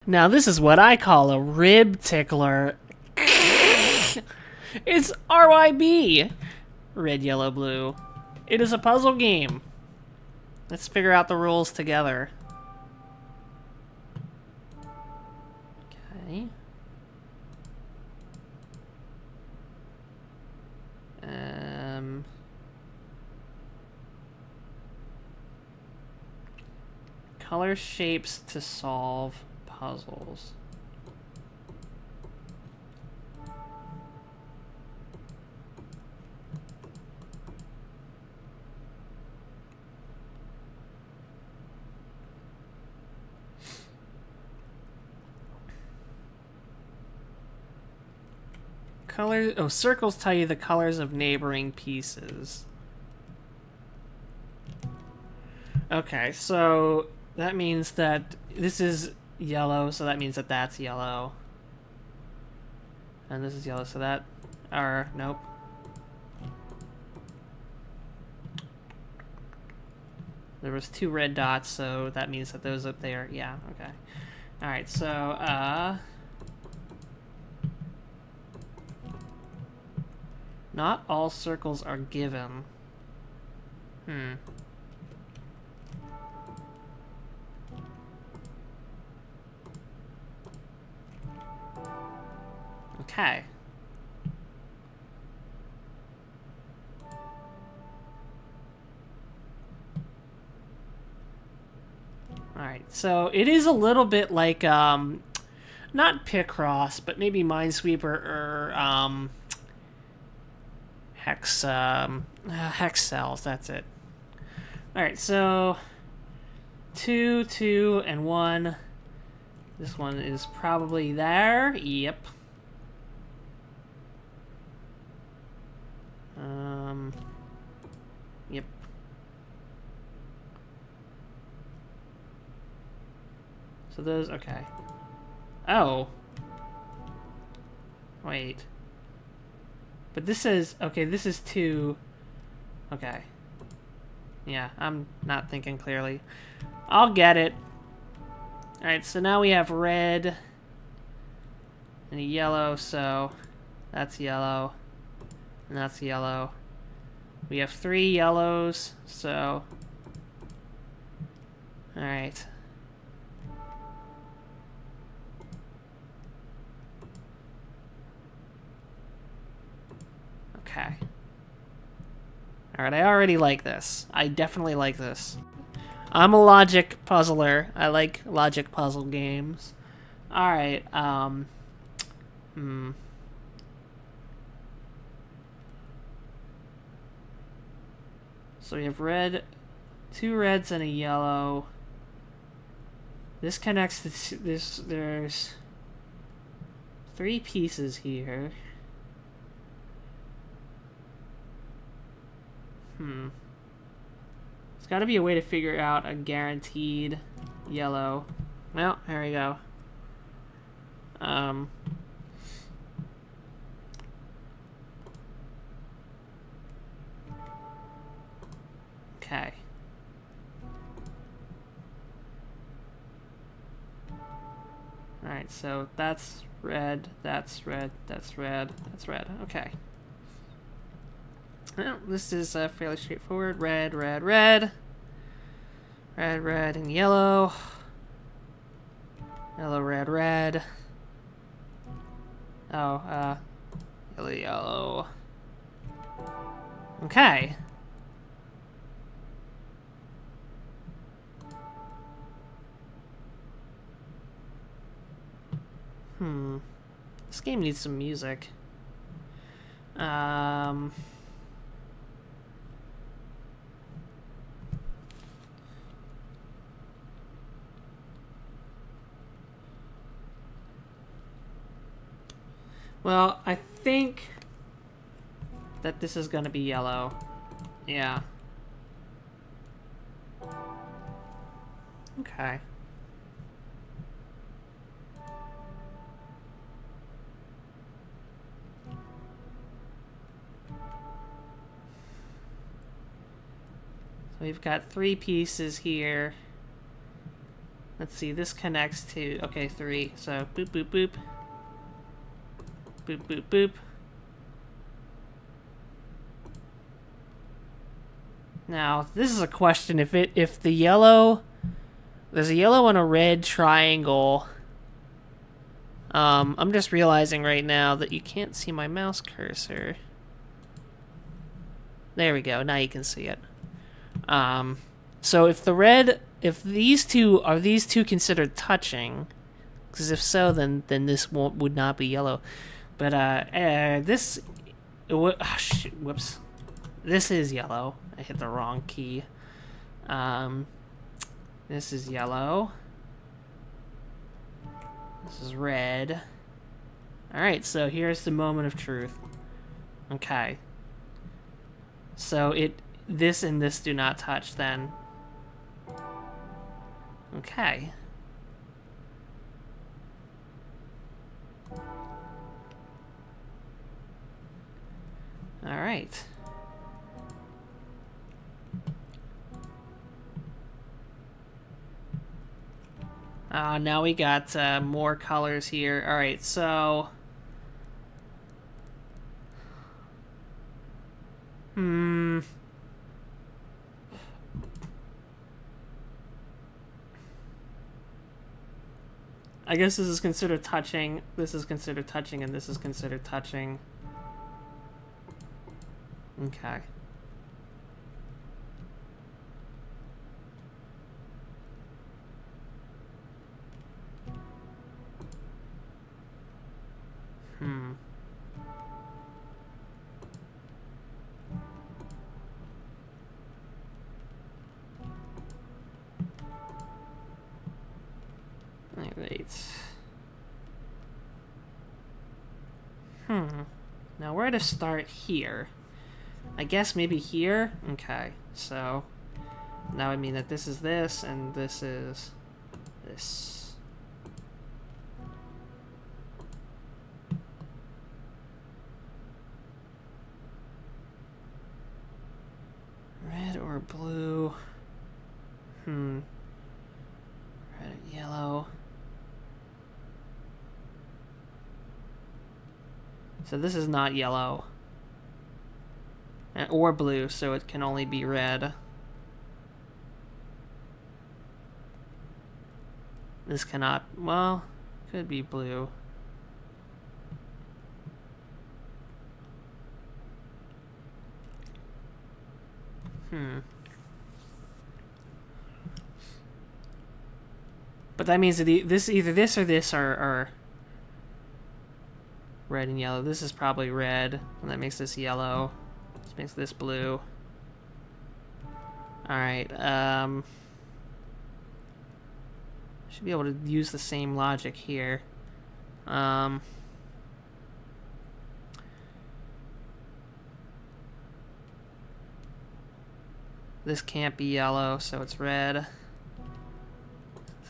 Now this is what I call a rib tickler. It's RYB. Red, yellow, blue. It is a puzzle game. Let's figure out the rules together. Okay. Color shapes to solve puzzles. Colors. Oh, circles tell you the colors of neighboring pieces. Okay, so that means that this is yellow, so that means that that's yellow. And this is yellow, so that... Or, nope. There was 2 red dots, so that means that those up there... Yeah, okay. Alright, so, not all circles are given. Okay. Alright, so it is a little bit like, not Picross, but maybe Minesweeper or, Hexcells, that's it. Alright, so 2, 2, and 1. This one is probably there. Yep. Yep. So those, okay. Oh. Wait. But this is, okay, this is 2. Okay. Yeah, I'm not thinking clearly. I'll get it. Alright, so now we have red and a yellow, so that's yellow. And that's yellow. We have 3 yellows, so... Alright. Okay. Alright, I already like this. I definitely like this. I'm a logic puzzler. I like logic puzzle games. Alright, So we have red, 2 reds and a yellow. This connects to this. There's 3 pieces here. There's got to be a way to figure out a guaranteed yellow. Well, there we go. Okay. Alright, so that's red, that's red, that's red, that's red. Okay. Well, this is fairly straightforward. Red, red, red. Red, red, and yellow. Yellow, red, red. Oh, yellow, yellow. Okay. This game needs some music. Well, I think that this is gonna be yellow. Yeah. Okay. So we've got 3 pieces here. Let's see, this connects to, okay, 3. So, boop, boop, boop. Boop, boop, boop. Now, this is a question. If the yellow... There's a yellow and a red triangle. I'm just realizing right now that you can't see my mouse cursor. There we go. Now you can see it. So if the red... If these two... Are these two considered touching? Because if so, then this would not be yellow. But, this... Oh, shit, whoops. This is yellow. I hit the wrong key. This is yellow. This is red. Alright, so here's the moment of truth. Okay. So this and this do not touch then. Okay. Alright. Now we got more colors here. Alright, so... I guess this is considered touching, this is considered touching, and this is considered touching. Okay. Alright. Now where to start here? I guess maybe here? Okay, so that would mean that this is this, and this is this. Red or blue? Red or yellow? So this is not yellow. Or blue, so it can only be red. This cannot... Well, could be blue. But that means that either this or this are red and yellow. This is probably red, and that makes this yellow. This makes this blue. Alright, should be able to use the same logic here. This can't be yellow, so it's red.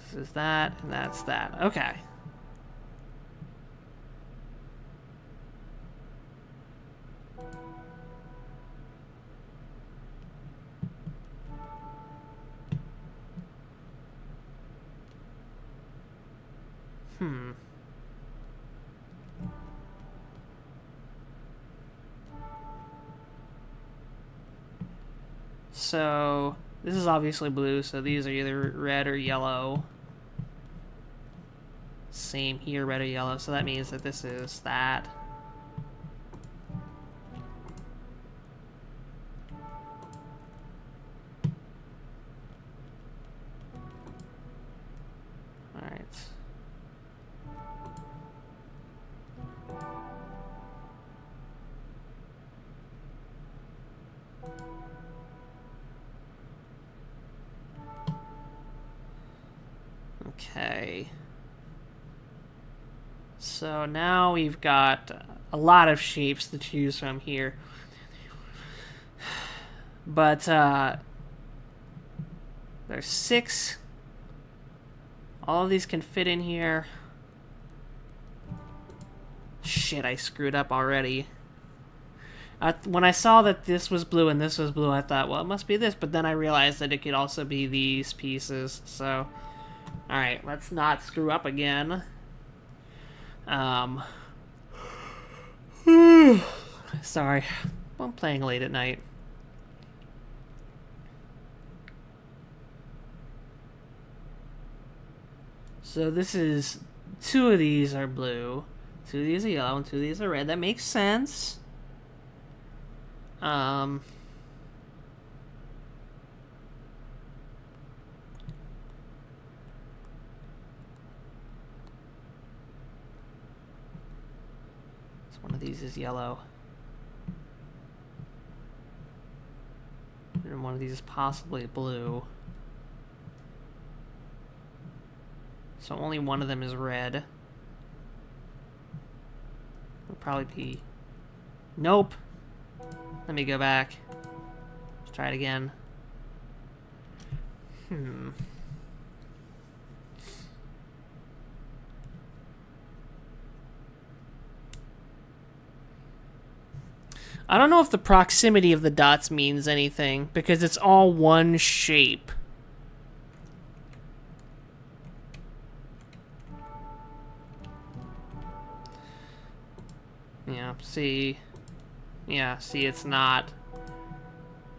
This is that, and that's that. Okay. So, this is obviously blue, so these are either red or yellow. Same here, red or yellow, so that means that this is that. Alright. Okay. So now we've got a lot of shapes to choose from here. But there's 6. All of these can fit in here. Shit, I screwed up already. When I saw that this was blue and this was blue, I thought, well, it must be this. But then I realized that it could also be these pieces, so... Alright, let's not screw up again. Sorry. I'm playing late at night. So this is... 2 of these are blue. 2 of these are yellow and 2 of these are red. That makes sense. One of these is yellow. And one of these is possibly blue. So only one of them is red. It'll probably be... Nope! Let me go back. Let's try it again. I don't know if the proximity of the dots means anything, because it's all one shape. Yeah, see? Yeah, see, it's not.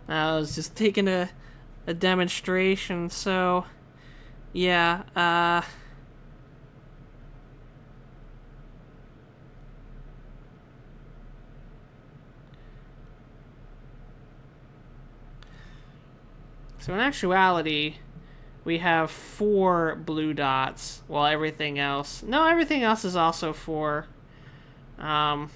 I was just taking a demonstration, so... Yeah, So in actuality, we have 4 blue dots, while everything else... No, everything else is also 4. But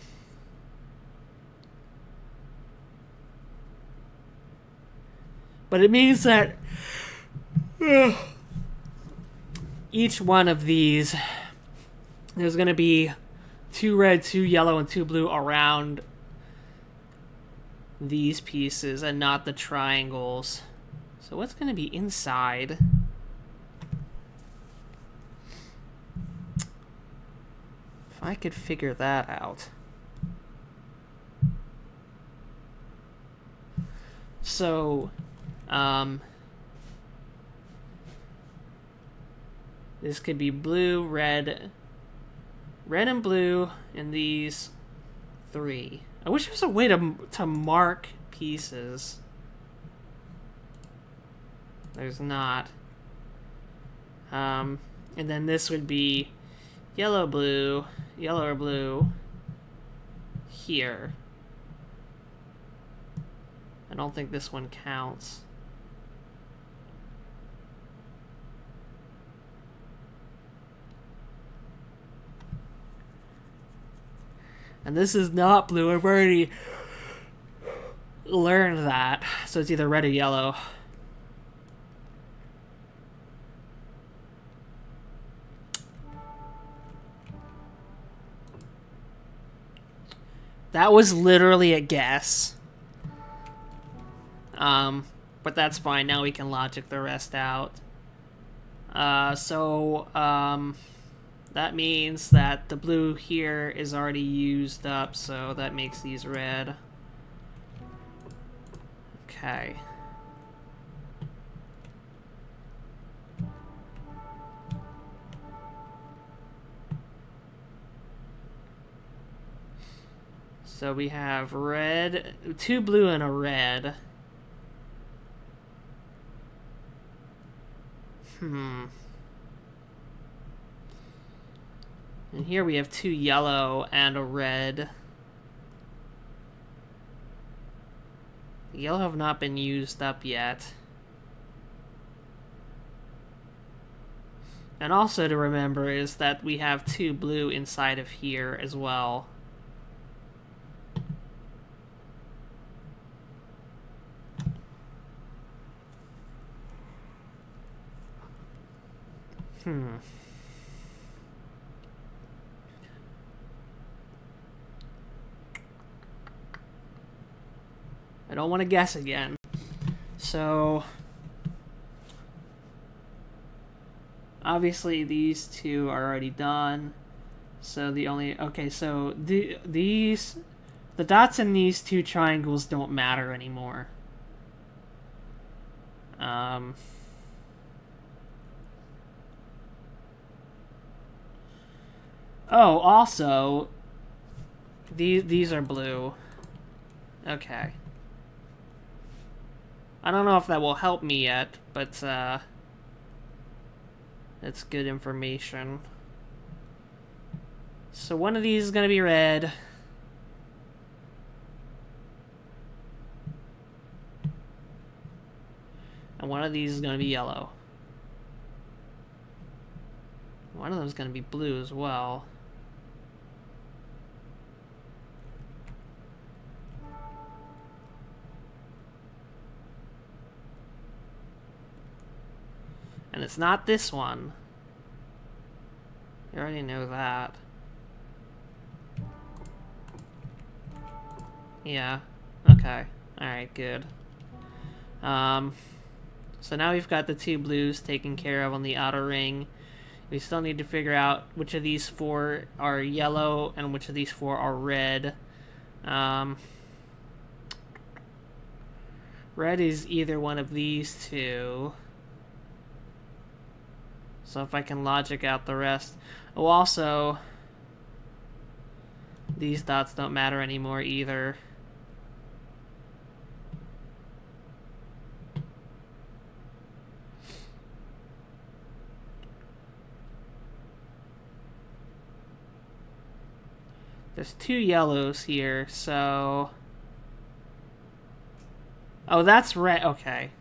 it means that each one of these, there's going to be 2 red, 2 yellow, and 2 blue around these pieces, and not the triangles. So what's going to be inside? If I could figure that out. So, this could be blue, red and blue in these 3. I wish there was a way to mark pieces. There's not. And then this would be yellow or blue here. I don't think this one counts. And this is not blue. I've already learned that. So it's either red or yellow. That was literally a guess. But that's fine. Now we can logic the rest out. That means that the blue here is already used up, so that makes these red. Okay. So we have red, 2 blue and a red. And here we have 2 yellow and a red. The yellow have not been used up yet. And also to remember is that we have 2 blue inside of here as well. I don't want to guess again. So, obviously these 2 are already done. So the only, okay, so the dots in these 2 triangles don't matter anymore. Oh, also, these are blue. Okay. I don't know if that will help me yet, but it's good information. So one of these is gonna be red. And one of these is gonna be yellow. One of them is gonna be blue as well. And it's not this one. You already know that. Yeah. Okay. Alright, good. So now we've got the two blues taken care of on the outer ring. We still need to figure out which of these four are yellow and which of these four are red. Red is either one of these two. So if I can logic out the rest. Oh, also, these dots don't matter anymore either. There's two yellows here, so... Oh, that's red. Okay.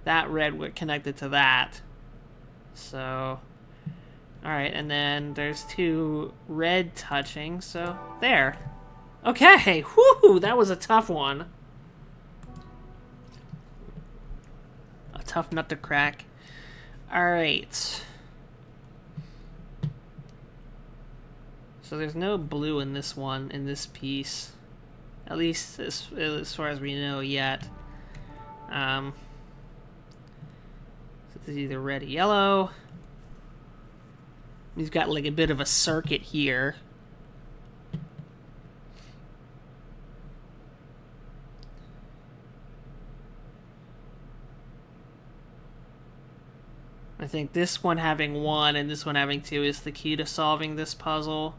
That red would connected to that. So... Alright, and then there's two red touching, so... There. Okay! Whoo! That was a tough one. A tough nut to crack. Alright. So there's no blue in this one, in this piece. At least as far as we know yet. So this is either red or yellow. We've got like a bit of a circuit here. I think this one having 1 and this one having 2 is the key to solving this puzzle.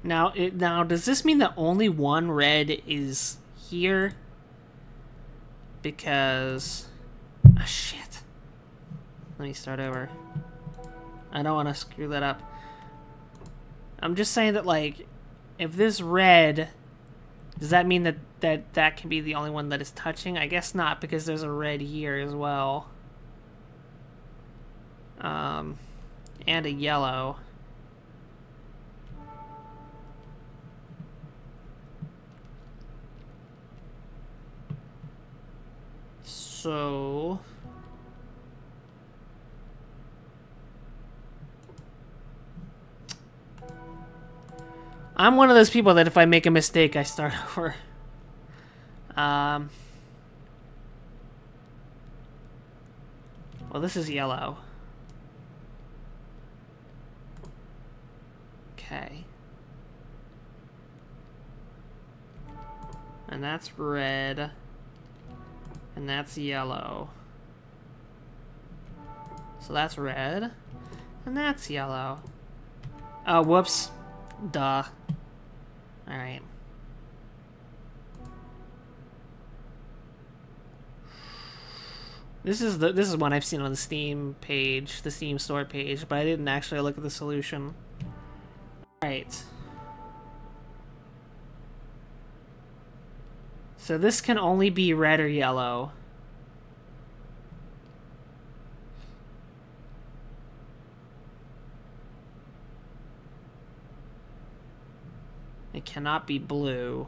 Now, does this mean that only one red is here? Because... Ah, shit. Let me start over. I don't want to screw that up. I'm just saying that, like, if this red... Does that mean that can be the only one that is touching? I guess not, because there's a red here as well. And a yellow. So... I'm one of those people that if I make a mistake, I start over. Well, this is yellow. Okay. And that's red. And that's yellow. So that's red. And that's yellow. Oh, whoops. Duh. Alright. This is one I've seen on the Steam page, the Steam store page, but I didn't actually look at the solution. Alright. So this can only be red or yellow. It cannot be blue.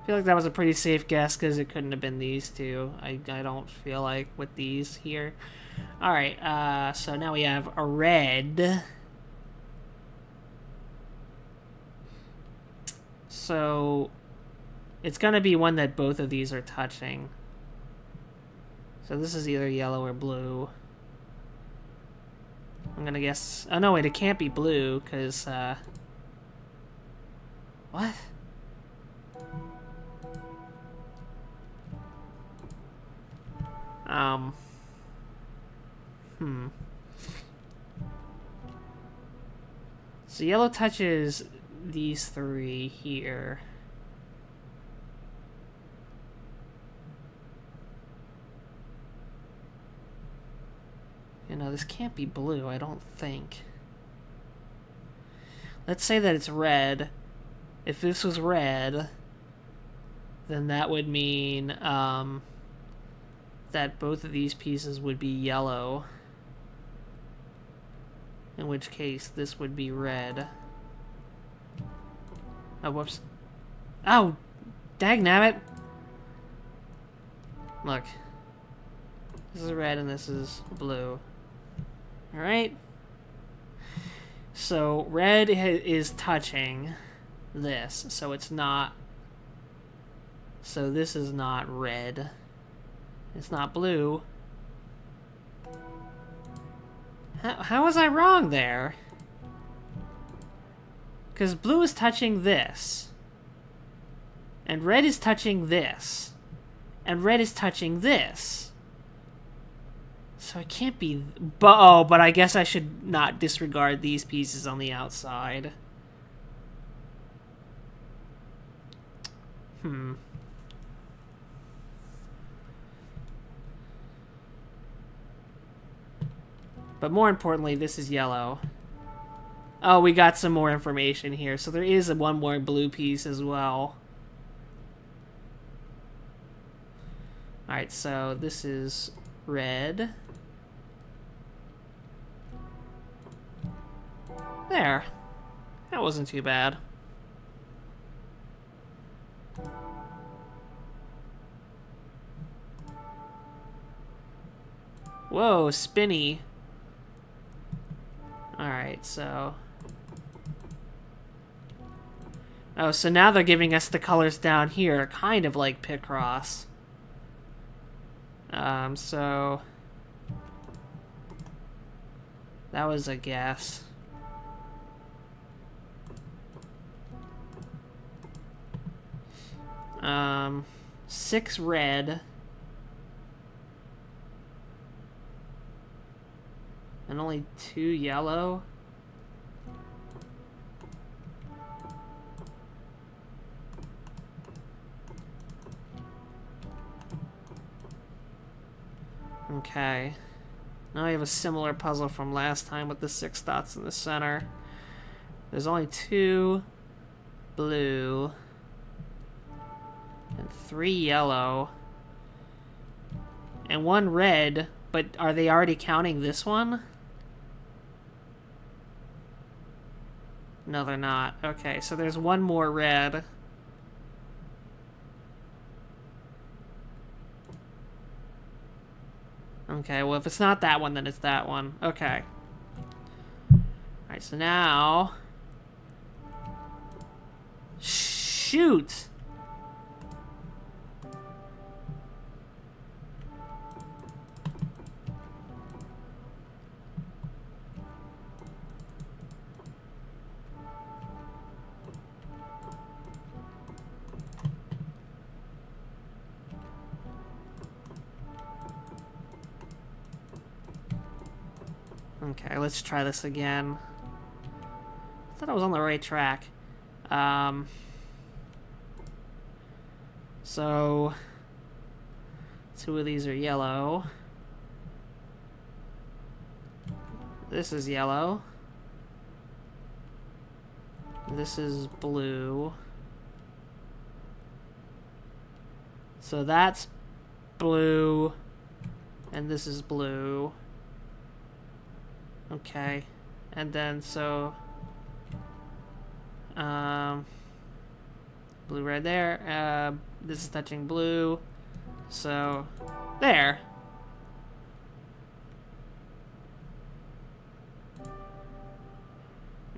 I feel like that was a pretty safe guess because it couldn't have been these two. I don't feel like with these here. Alright, so now we have a red. So it's gonna be one that both of these are touching. So this is either yellow or blue. I'm gonna guess... Oh, no, wait, it can't be blue, because, what? So yellow touches these three here. You know, this can't be blue, I don't think. Let's say that it's red. If this was red, then that would mean that both of these pieces would be yellow. In which case, this would be red. Oh, whoops. Oh, dagnabbit! Look. This is red and this is blue. Alright? So, red is touching this, so it's not... So this is not red. It's not blue. How was I wrong there? Because blue is touching this. And red is touching this. And red is touching this. So it can't be... but I guess I should not disregard these pieces on the outside. But more importantly, this is yellow. Oh, we got some more information here. So there is one more blue piece as well. Alright, so this is red. There. That wasn't too bad. Whoa, spinny. Alright, so... Oh, so now they're giving us the colors down here, kind of like Picross. So... That was a guess. Six red. And only 2 yellow? Okay. Now we have a similar puzzle from last time with the 6 dots in the center. There's only 2 blue and 3 yellow and 1 red, but are they already counting this one? No, they're not. Okay, so there's 1 more red. Okay, well, if it's not that one, then it's that one. Okay. Alright, so now... Shoot! Okay, let's try this again. I thought I was on the right track. So 2 of these are yellow. This is yellow. This is blue. So that's blue. And this is blue. Okay. And then, so... blue right there. This is touching blue. So, there.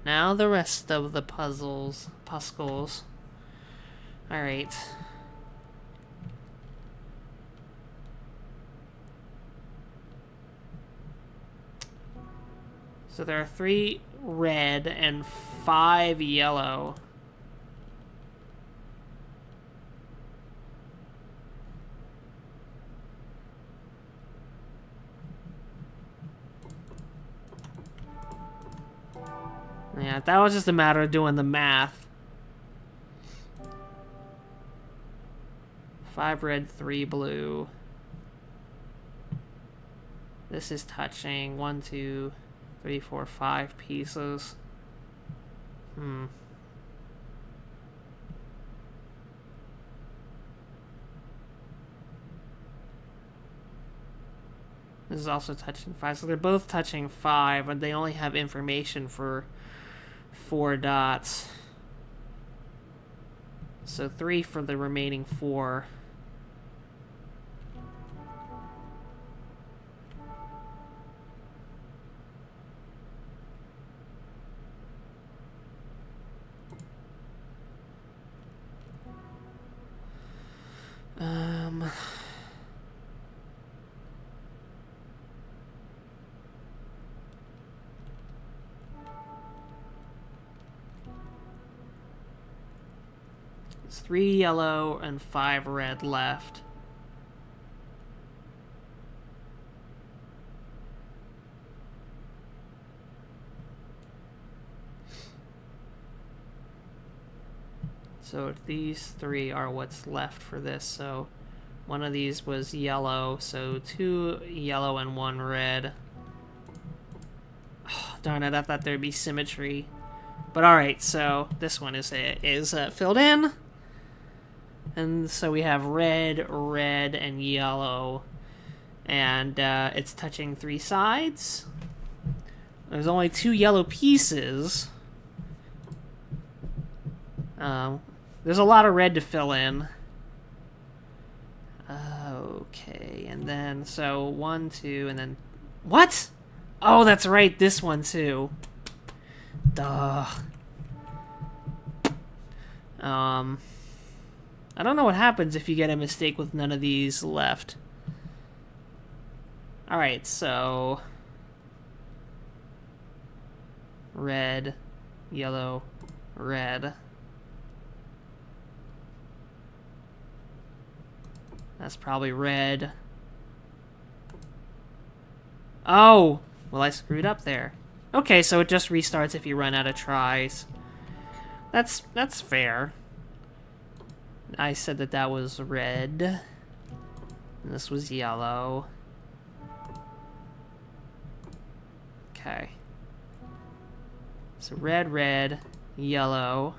Now the rest of the puzzles. All right. So there are 3 red and 5 yellow. Yeah, that was just a matter of doing the math. 5 red, 3 blue. This is touching 1, 2, 3, 4, 5 pieces. This is also touching 5, so they're both touching 5, but they only have information for 4 dots. So 3 for the remaining 4. There's 3 yellow and 5 red left. So these 3 are what's left for this. So one of these was yellow, so 2 yellow and 1 red. Oh, darn it, I thought there'd be symmetry. But alright, so this one is filled in. And so we have red, red, and yellow. And it's touching 3 sides. There's only 2 yellow pieces. There's a lot of red to fill in. Okay, and then, so 1, 2, and then... What? Oh, that's right, this one too. Duh. I don't know what happens if you get a mistake with none of these left. Alright, so... red, yellow, red. That's probably red. Oh! Well, I screwed up there. Okay, so it just restarts if you run out of tries. That's fair. I said that that was red. And this was yellow. Okay. So red, red, yellow.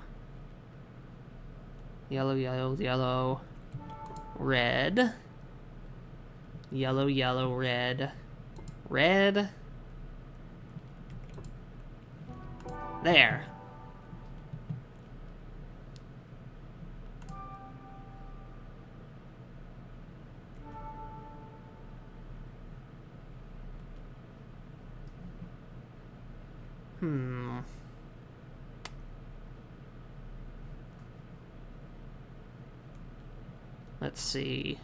Yellow, yellow, yellow. Red. Yellow, yellow, red. Red. There. Let's see.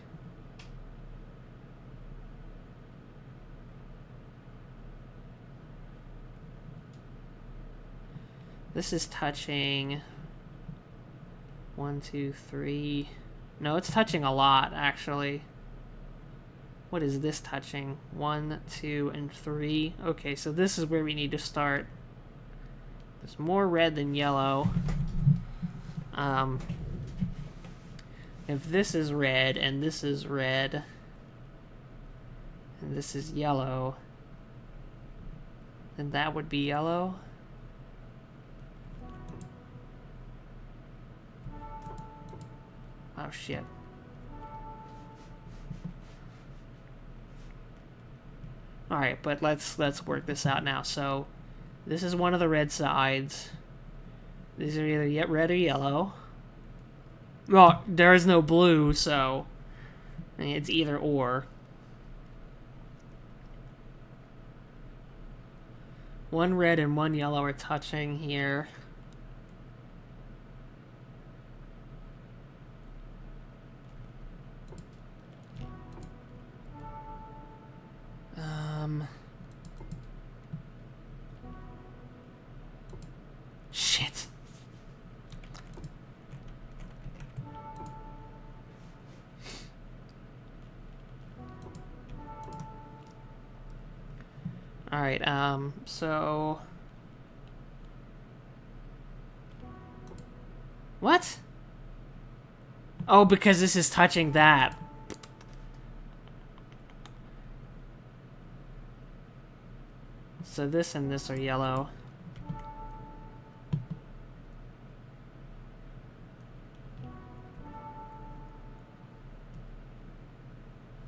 This is touching 1, 2, 3. No, it's touching a lot, actually. What is this touching? 1, 2, and 3. Okay, so this is where we need to start. There's more red than yellow. If this is red, and this is red, and this is yellow, then that would be yellow. Oh shit. Alright, but let's work this out now. So this is one of the red sides. These are either red or yellow. Well, there is no blue, so it's either or. One red and one yellow are touching here. Alright, so... What? Oh, because this is touching that. So this and this are yellow.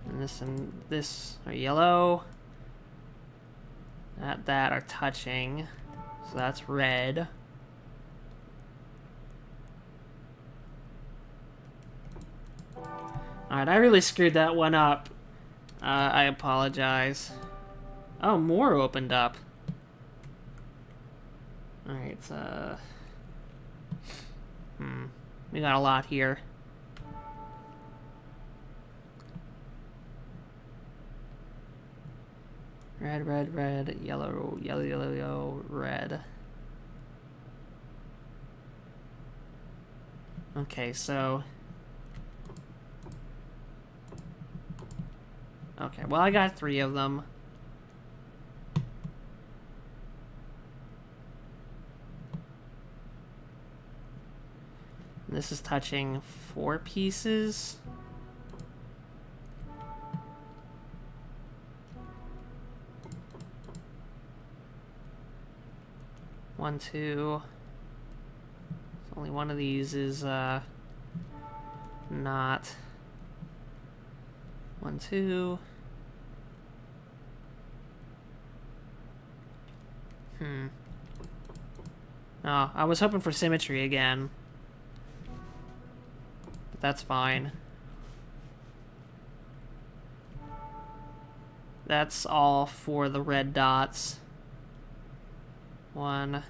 And this are yellow. That are touching. So that's red. Alright, I really screwed that one up. I apologize. Oh, more opened up. Alright, we got a lot here. Red, red, red, yellow, yellow, yellow, yellow, red. Okay, so... Okay, well, I got 3 of them. This is touching 4 pieces. One, two. Only one of these is not. 1, 2. Oh, I was hoping for symmetry again. But that's fine. That's all for the red dots. 1,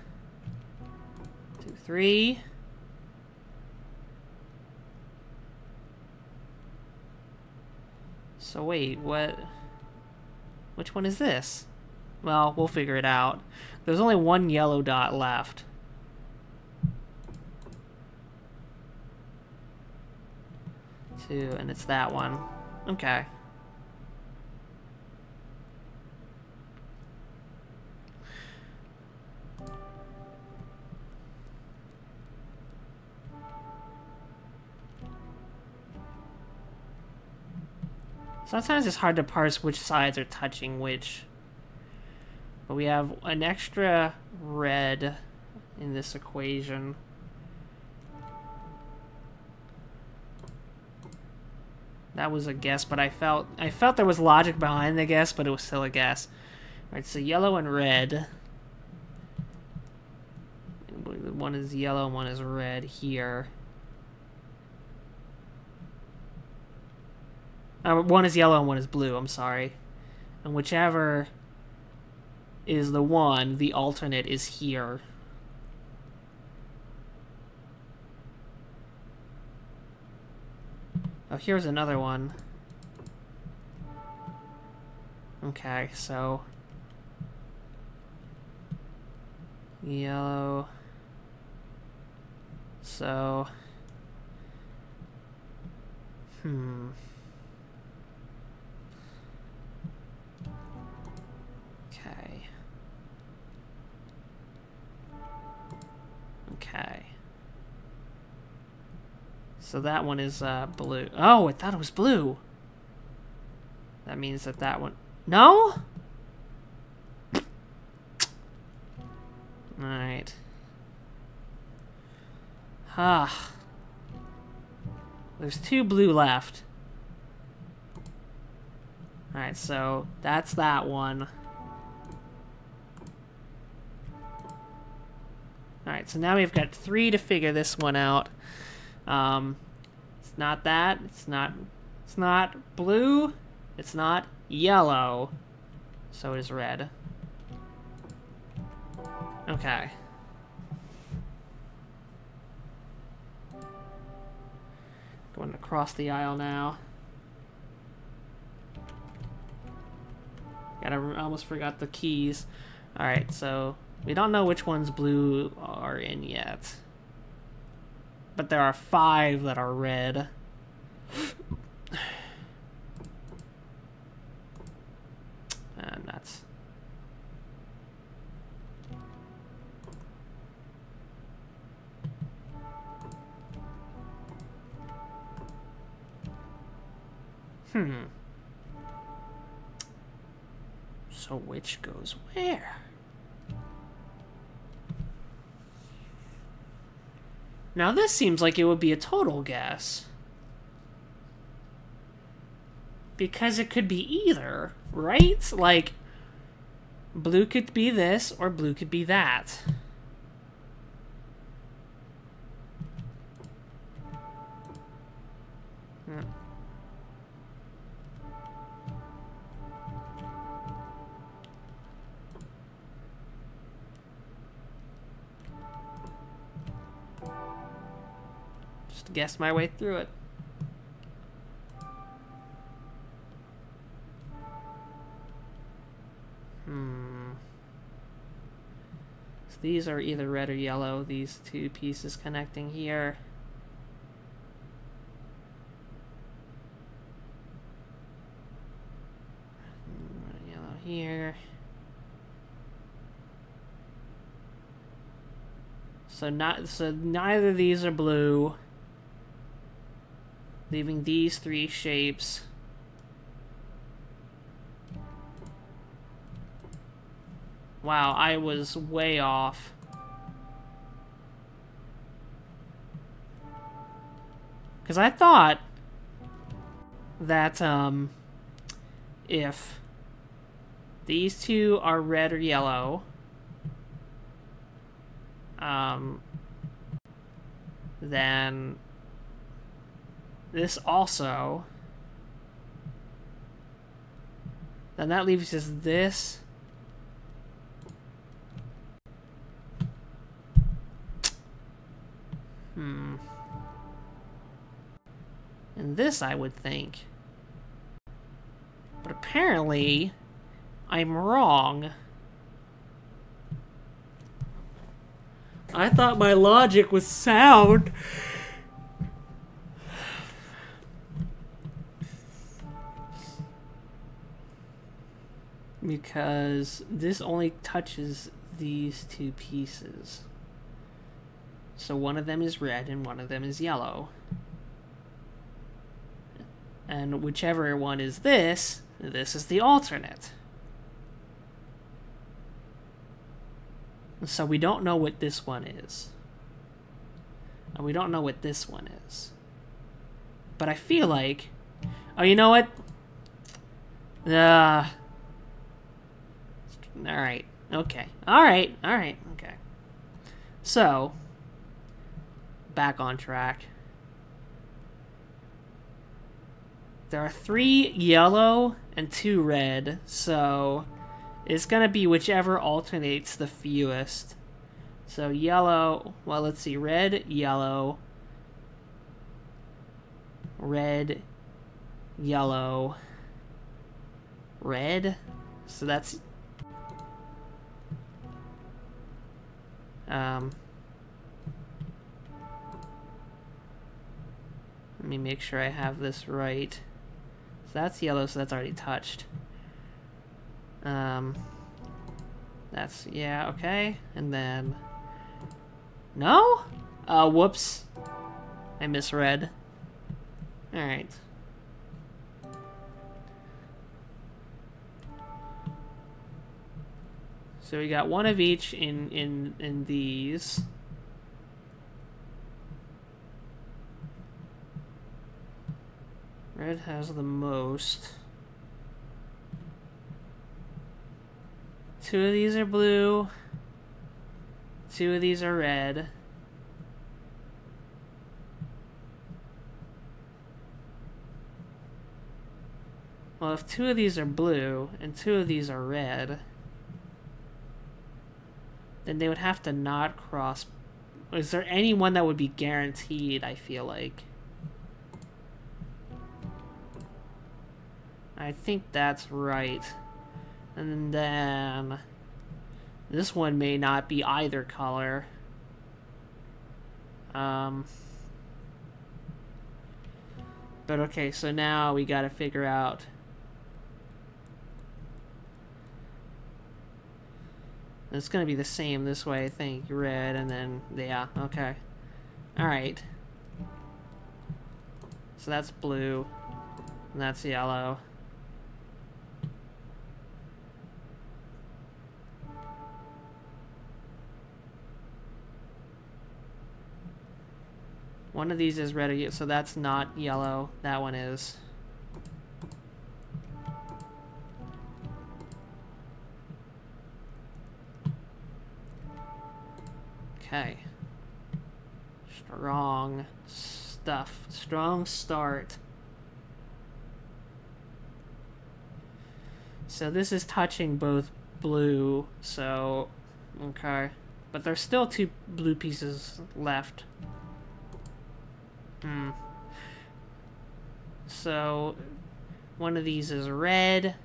2, 3. So wait, what? Which one is this? Well, we'll figure it out. There's only 1 yellow dot left. Two, and it's that one. Okay. Sometimes it's hard to parse which sides are touching which. But we have an extra red in this equation. That was a guess, but I felt there was logic behind the guess, but it was still a guess. Alright, so yellow and red. One is yellow and one is red here. One is yellow and one is blue, I'm sorry. And whichever is the one, the alternate is here. Oh, here's another one. Okay, so... yellow... So... Okay. Okay. So that one is blue. Oh, I thought it was blue. That means that that one... No? Alright. Ah. There's 2 blue left. Alright, so that's that one. Alright, so now we've got 3 to figure this one out. It's not that. It's not blue. It's not yellow. So it is red. Okay. Going across the aisle now. I almost forgot the keys. Alright, so we don't know which ones blue are in yet. But there are 5 that are red. And that's... So which goes where? Now this seems like it would be a total guess. Because it could be either, right? Like, blue could be this, or blue could be that. Just guess my way through it. So these are either red or yellow, these two pieces connecting here. Red, yellow here. So neither of these are blue, leaving these three shapes. Wow, I was way off. Because I thought that if these two are red or yellow, then this also, then that leaves just this. And this, I would think. But apparently, I'm wrong. I thought my logic was sound. Because this only touches these two pieces. So one of them is red and one of them is yellow. And whichever one is this is the alternate. So we don't know what this one is. And we don't know what this one is. But I feel like... Oh, you know what? Alright. Okay. Alright. Okay. So... back on track. There are 3 yellow and 2 red, so it's gonna be whichever alternates the fewest. So yellow, well, let's see, red, yellow, red, yellow, red. So that's let me make sure I have this right. So that's yellow, so that's already touched. That's, yeah, okay. And then... No? Whoops. I misread. Alright. So we got one of each in these. Red has the most. 2 of these are blue. 2 of these are red. Well, if 2 of these are blue and 2 of these are red, then they would have to not cross. Is there any one that would be guaranteed, I feel like? I think that's right. And then this one may not be either color. But okay, so now we gotta figure out. It's gonna be the same this way, I think. Red, and then, yeah, okay. Alright. So that's blue. And that's yellow. One of these is red, so that's not yellow. That one is. Okay. Strong stuff. Strong start. So this is touching both blue, so okay. But there's still 2 blue pieces left. So one of these is red.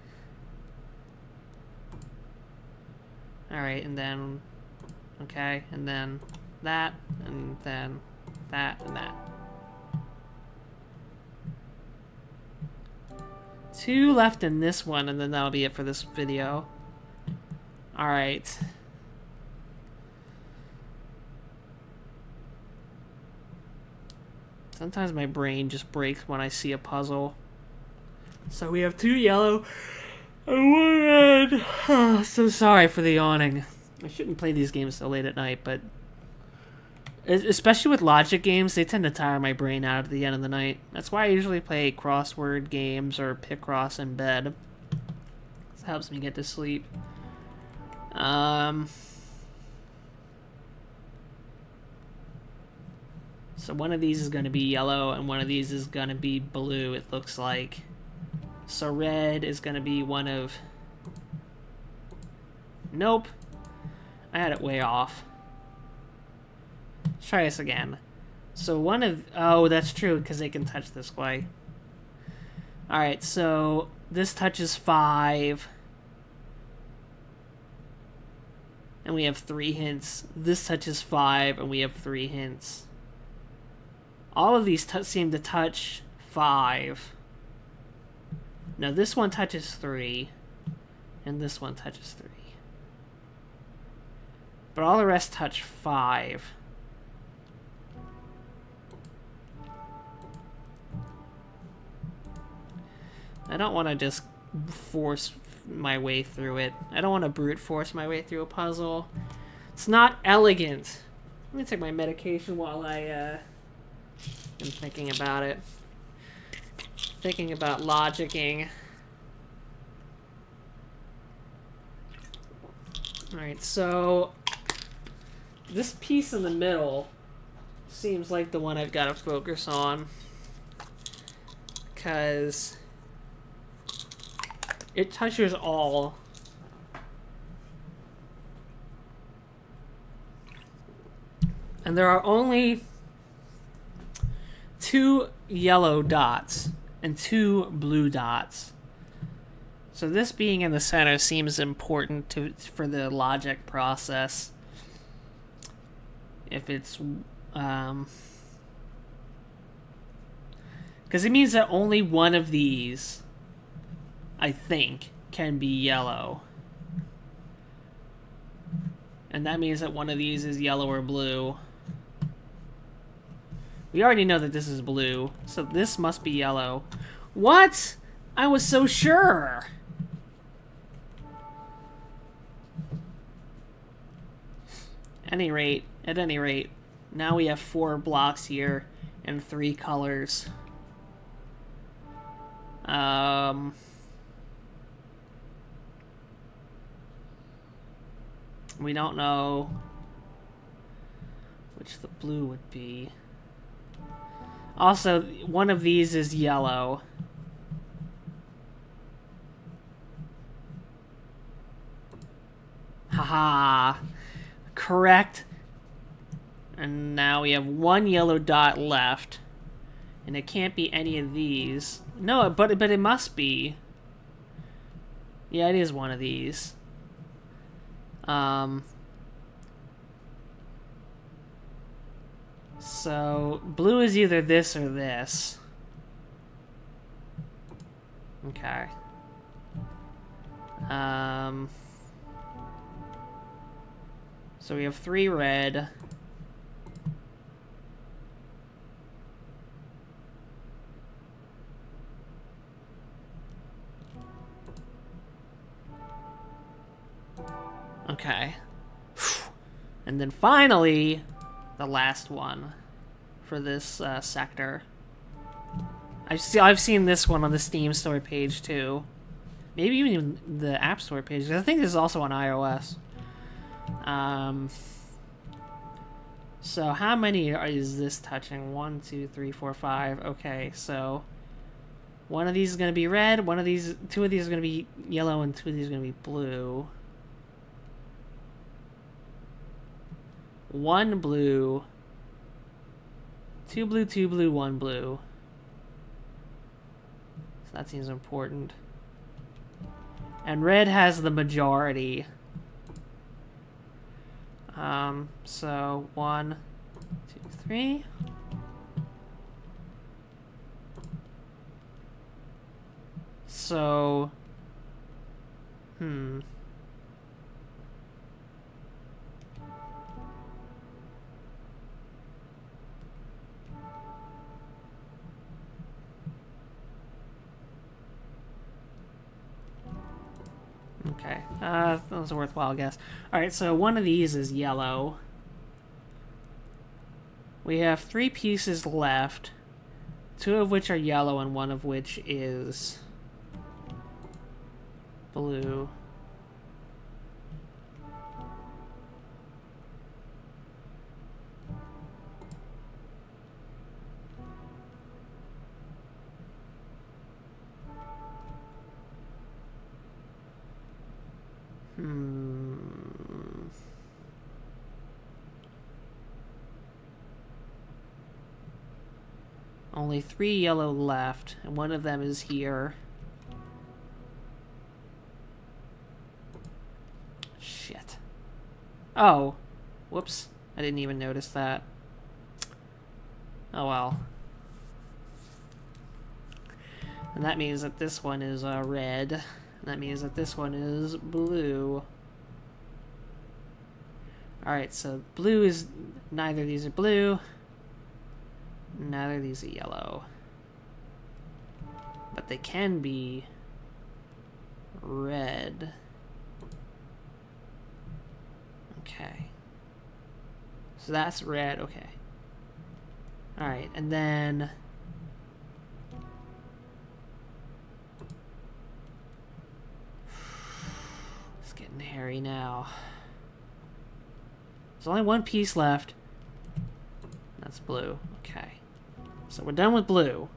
Alright, and then okay, and then that, and then that, and that. 2 left in this one, and then that'll be it for this video. Alright. Sometimes my brain just breaks when I see a puzzle. So we have 2 yellow and 1 red. Oh, so sorry for the yawning. I shouldn't play these games so late at night, but especially with logic games, they tend to tire my brain out at the end of the night. That's why I usually play crossword games or Picross in bed. This helps me get to sleep. So one of these is going to be yellow, and one of these is going to be blue, it looks like. So red is going to be one of... Nope. I had it way off. Let's try this again. So one of... Oh, that's true, because they can touch this way. Alright, so this touches 5. And we have 3 hints. This touches 5, and we have 3 hints. All of these seem to touch 5. Now this one touches 3. And this one touches 3. But all the rest touch 5. I don't want to just force my way through it. I don't want to brute force my way through a puzzle. It's not elegant. Let me take my medication while I am thinking about it. Thinking about logicking. Alright, so this piece in the middle seems like the one I've got to focus on, because it touches all. And there are only 2 yellow dots and 2 blue dots. So this being in the center seems important for the logic process. If it's... because it means that only one of these, I think, can be yellow. And that means that one of these is yellow or blue. We already know that this is blue, so this must be yellow. What? I was so sure! At any rate, now we have 4 blocks here and 3 colors. We don't know which the blue would be. Also, one of these is yellow. Haha. Correct. And now we have 1 yellow dot left. And it can't be any of these. No, but it must be. Yeah, it is one of these. So, blue is either this or this. Okay. So we have 3 red. Okay. And then finally, the last one for this sector. I've seen this one on the Steam store page too. Maybe even the App Store page. I think this is also on iOS. So how many is this touching? 1, 2, 3, 4, 5. Okay, so one of these is going to be red. Two of these are going to be yellow, and 2 of these are going to be blue. 1 blue. 2 blue, 2 blue, 1 blue. So that seems important. And red has the majority. So 1, 2, 3. So, okay, that was a worthwhile guess. Alright, so one of these is yellow. We have 3 pieces left, 2 of which are yellow and 1 of which is blue. Only 3 yellow left, and one of them is here. Shit. Oh. Whoops. I didn't even notice that. Oh well. And that means that this one is red. And that means that this one is blue. Alright, so blue is... neither of these are blue. Neither of these are yellow. But they can be red. Okay. So that's red, okay. Alright, and then... it's getting hairy now. There's only 1 piece left. That's blue, okay. So we're done with blue.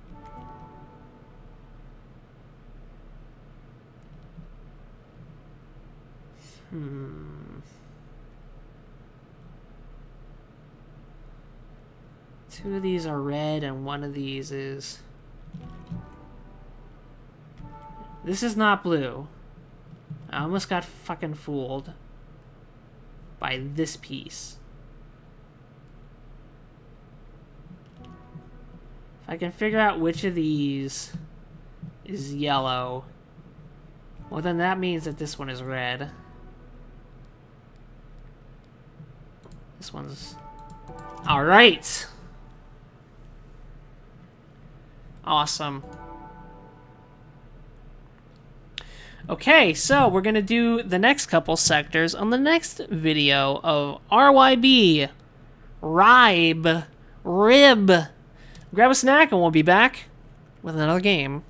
Two of these are red and one of these is... this is not blue. I almost got fucking fooled by this piece. If I can figure out which of these is yellow, well then that means that this one is red. This one's... alright! Awesome. Okay, so we're gonna do the next couple sectors on the next video of RYB. RYB. Grab a snack and we'll be back with another game.